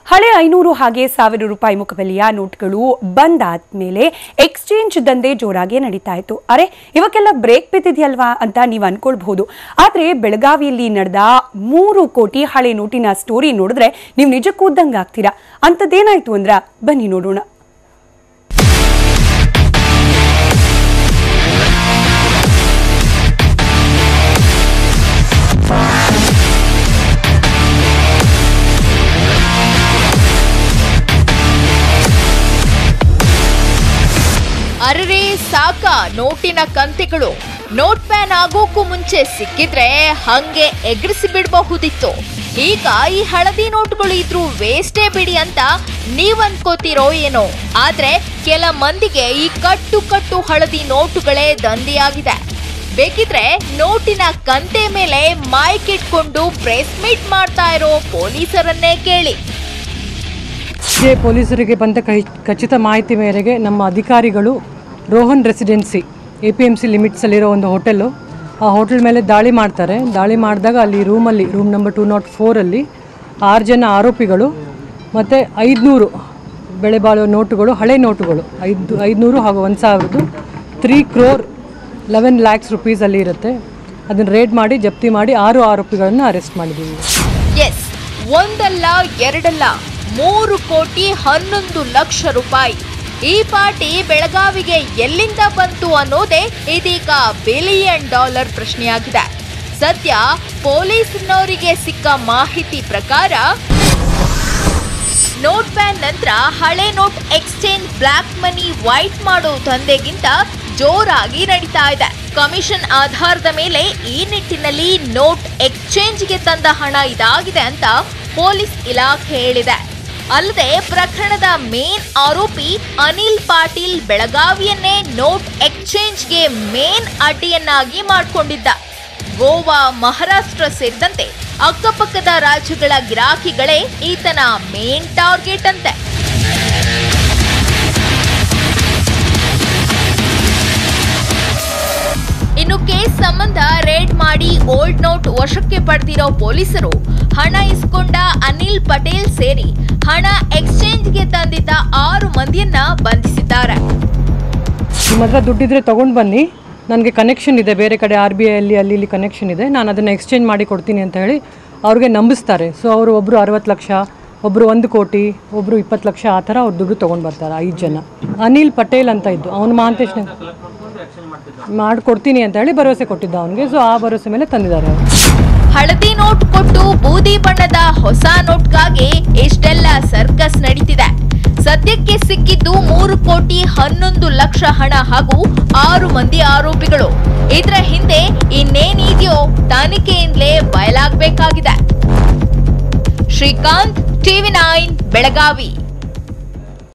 ಹಳೆ 500 ಹಾಗೆ 1000 ರೂಪಾಯಿ ಮುಖಬೆಲೆಯ ನೋಟ್ಗಳು ಬಂದಾದ್ಮೇಲೆ ಎಕ್ಸ್ಚೇಂಜ್ ದಂಧೆ ಜೋರಾಗಿ ನಡೀತಾ ಇತ್ತು. ಅರೆ ಇವಕ್ಕೆಲ್ಲ ಬ್ರೇಕ್ ಬಿದ್ದಿದೆಯಲ್ವಾ ಅಂತ ನೀವು ಅನ್ಕೊಳ್ಬಹುದು. ಆದ್ರೆ ಬೆಳಗಾವಿಯಲ್ಲಿ ನಡೆದ 3 ಕೋಟಿ ಹಳೆ ನೋಟಿನ ಸ್ಟೋರಿ ನೋಡಿದ್ರೆ ನೀವು ನಿಜಕ್ಕೂ ದಂಗಾಗ್ತೀರಾ. ಅಂತದೇನಾಯ್ತು ಅಂದ್ರ ಬನ್ನಿ ನೋಡೋಣ. ಅರರೆ ಸಾಕ ನೋಟಿನ ಕಂತೆಗಳು. ನೋಟ್ ಬ್ಯಾನ್ ಆಗೋಕ್ಕೂ ಮುಂಚೆ ಸಿಕ್ಕಿದ್ರೆ ಹಂಗೆ ಎಗರಿಸಿ ಬಿಡಬಹುದಿತ್ತು. ಈಗ ಈ ಹಳದಿ ನೋಟುಗಳು ಇದ್ರೂ ವೇಸ್ಟೇ ಬಿಡಿ ಅಂತ ನೀವ್ ಅನ್ಕೋತಿರೋ ಏನೋ. ಆದ್ರೆ ಕೆಲ ಮಂದಿಗೆ ಈ ಕಟ್ಟು ಹಳದಿ ನೋಟುಗಳೇ ದಂಧೆಯಾಗಿದೆ. ಬೇಕಿದ್ರೆ ನೋಟಿನ ಕಂತೆ ಮೇಲೆ ಮೈಕ್ ಇಟ್ಕೊಂಡು ಪ್ರೆಸ್ ಮೀಟ್ ಮಾಡ್ತಾ ಇರೋ ಪೊಲೀಸರನ್ನೇ ಕೇಳಿ. ಪೊಲೀಸರಿಗೆ ಬಂದ ಖಚಿತ ಮಾಹಿತಿ ಮೇರೆಗೆ ನಮ್ಮ ಅಧಿಕಾರಿಗಳು ರೋಹನ್ ರೆಸಿಡೆನ್ಸಿ APMC ಲಿಮಿಟ್ಸಲ್ಲಿರೋ ಒಂದು ಹೋಟೆಲ್ಲು, ಆ ಹೋಟೆಲ್ ಮೇಲೆ ದಾಳಿ ಮಾಡ್ತಾರೆ. ದಾಳಿ ಮಾಡಿದಾಗ ಅಲ್ಲಿ ರೂಮ್ ನಂಬರ್ 204 6 ಜನ ಆರೋಪಿಗಳು ಮತ್ತು 500 ಬೆಳೆ ಬಾಳುವ ನೋಟುಗಳು, ಹಳೆ ನೋಟುಗಳು 500 ಹಾಗೂ 1000 3 crore 11 lakhs rupees ಅಲ್ಲಿ ಇರುತ್ತೆ. ಅದನ್ನು ರೇಡ್ ಮಾಡಿ ಜಪ್ತಿ ಮಾಡಿ 6 ಆರೋಪಿಗಳನ್ನು ಅರೆಸ್ಟ್ ಮಾಡಿದ್ದೀವಿ. ಎಸ್, ಒಂದಲ್ಲ ಎರಡಲ್ಲ 3 ಕೋಟಿ 11 ಲಕ್ಷ ರೂಪಾಯಿ. ಈ ಪಾರ್ಟಿ ಬೆಳಗಾವಿಗೆ ಎಲ್ಲಿಂದ ಬಂತು ಅನ್ನೋದೇ ಇದೀಗ $1 ಬಿಲಿಯನ್ ಪ್ರಶ್ನೆಯಾಗಿದೆ. ಸದ್ಯ ಪೊಲೀಸ್ನವರಿಗೆ ಸಿಕ್ಕ ಮಾಹಿತಿ ಪ್ರಕಾರ ನೋಟ್ ಬ್ಯಾನ್ ನಂತರ ಹಳೆ note exchange black money white ಮಾಡೋ ದಂಧೆಗಿಂತ ಜೋರಾಗಿ ನಡೀತಾ ಇದೆ. ಕಮಿಷನ್ ಆಧಾರದ ಮೇಲೆ ಈ ನಿಟ್ಟಿನಲ್ಲಿ ನೋಟ್ ಎಕ್ಸ್ಚೇಂಜ್ಗೆ ತಂದ ಹಣ ಇದಾಗಿದೆ ಅಂತ ಪೊಲೀಸ್ ಇಲಾಖೆ ಹೇಳಿದೆ. ಅಲ್ಲದೆ ಪ್ರಕರಣದ ಮೇನ್ ಆರೋಪಿ ಅನಿಲ್ ಪಾಟೀಲ್ ಬೆಳಗಾವಿಯನ್ನೇ ನೋಟ್ ಎಕ್ಸ್ಚೇಂಜ್ಗೆ ಮೇನ್ ಅಡ್ಡಿಯನ್ನಾಗಿ ಮಾಡಿಕೊಂಡಿದ್ದ. ಗೋವಾ, ಮಹಾರಾಷ್ಟ್ರ ಸೇರಿದಂತೆ ಅಕ್ಕಪಕ್ಕದ ರಾಜ್ಯಗಳ ಗಿರಾಕಿಗಳೇ ಈತನ ಮೇನ್ ಟಾರ್ಗೆಟ್ ಅಂತೆ. ಇನ್ನು ಕೇಸ್ ಸಂಬಂಧ ರೇಡ್ ಮಾಡಿ ಓಲ್ಡ್ ನೋಟ್ ವಶಕ್ಕೆ ಪಡೆದಿರೋ ಪೊಲೀಸರು ಹಣ ಇಸ್ಕೊಂಡ ಅನಿಲ್ ಪಟೇಲ್ ಸೇರಿ ಹಣ ಎಕ್ಸ್ಚೇಂಜ್ಗೆ ತಂದಿದ್ದ 6 ಮಂದಿಯನ್ನ ಬಂಧಿಸಿದ್ದಾರೆ. ನಿಮ್ಮ ಹತ್ರ ದುಡ್ಡಿದ್ರೆ ತಗೊಂಡು ಬನ್ನಿ, ನನಗೆ ಕನೆಕ್ಷನ್ ಇದೆ, ಬೇರೆ ಕಡೆ RBI ಅಲ್ಲಿ ಕನೆಕ್ಷನ್ ಇದೆ, ನಾನು ಅದನ್ನು ಎಕ್ಸ್ಚೇಂಜ್ ಮಾಡಿ ಕೊಡ್ತೀನಿ ಅಂತ ಹೇಳಿ ಅವ್ರಿಗೆ ನಂಬಿಸ್ತಾರೆ. ಸೊ ಅವರು ಒಬ್ಬರು 60 ಲಕ್ಷ, ಒಬ್ಬರು 1 ಕೋಟಿ, ಒಬ್ಬರು 20 ಲಕ್ಷ, ಆ ಥರ ಅವ್ರು ದುಡ್ಡು ತೊಗೊಂಡು ಬರ್ತಾರೆ. 5 ಜನ. ಅನಿಲ್ ಪಟೇಲ್ ಅಂತ ಇದ್ದು, ಅವನು ಮಹಾಂತೇಶ್ ಮಾಡಿಕೊಡ್ತೀನಿ ಅಂತ ಹೇಳಿ ಭರವಸೆ ಕೊಟ್ಟಿದ್ದ ಅವನಿಗೆ. ಸೊ ಆ ಭರವಸೆ ಮೇಲೆ ತಂದಿದ್ದಾರೆ. ಹಳದಿ ನೋಟ್ ಕೊಟ್ಟು ಬೂದಿ ಬಣ್ಣದ ಹೊಸ ನೋಟ್ಗಾಗಿ ಇಷ್ಟೆಲ್ಲ ಸರ್ಕಸ್ ನಡೀತಿದೆ. ಸದ್ಯಕ್ಕೆ ಸಿಕ್ಕಿದ್ದು 3 ಕೋಟಿ 11 ಲಕ್ಷ ಹಣ ಹಾಗೂ 6 ಮಂದಿ ಆರೋಪಿಗಳು. ಇದರ ಹಿಂದೆ ಇನ್ನೇನಿದೆಯೋ ತನಿಖೆಯಿಂದಲೇ ಬಯಲಾಗಬೇಕಾಗಿದೆ. ಶ್ರೀಕಾಂತ್, TV9 ಬೆಳಗಾವಿ.